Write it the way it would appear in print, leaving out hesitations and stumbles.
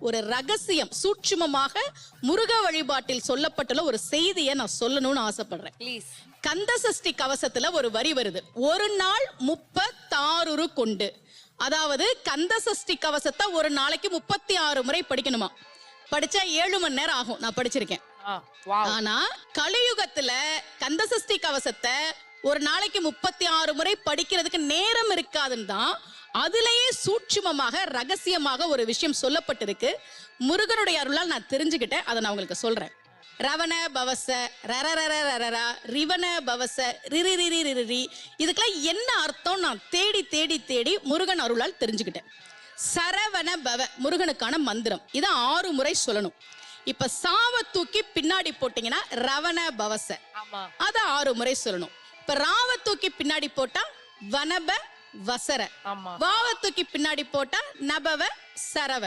ஒரு ரகசியம் சூட்சுமமாக முருக வழிபாட்டில் சொல்லப்பட்டுள்ள ஒரு செய்தியை நான் சொல்லணும்னு ஆசைப்படுறேன். ப்ளீஸ். கந்தசஷ்டி கவசத்துல ஒரு வரி வருது, ஒரு நாள் 36 கொண்டு. அதாவது கந்தசஷ்டி கவசத்தை ஒரு நாளைக்கு 36 முறை படிக்கணுமா. படிச்சா 7 மணி நேரம் ஆகும். நான் படிச்சிருக்கேன். ஆனா கலியுகத்துல கந்தசஷ்டி கவசத்தை ஒரு நாளைக்கு 36 முறை படிக்கிறதுக்கு நேரம் இருக்காதுன்னு தான் அதுலயே சூட்சுமமாக ரகசியமாக ஒரு விஷயம் சொல்லப்பட்டிருக்கு. முருகனுடைய அருளால் நான் தெரிஞ்சுக்கிட்டேன். அதை நான் உங்களுக்கு சொல்றேன். ரவண பவச ரரரரரரா ரிவன பவச ரிரிரிரிரிரி, இதுக்கெல்லாம் என்ன அர்த்தம் நான் தேடி தேடி தேடி முருகன் அருளால் தெரிஞ்சுக்கிட்டேன். சரவண பவ முருகனுக்கான மந்திரம். இதை 6 முறை சொல்லணும். இப்ப சாவ தூக்கி பின்னாடி போட்டீங்கன்னா ரவண பவச, அத 6 முறை சொல்லணும். இப்ப ராவ தூக்கி பின்னாடி போட்டா வனப வசர, வாவ தூக்கி பின்னாடி போட்டா நபவ சரவ.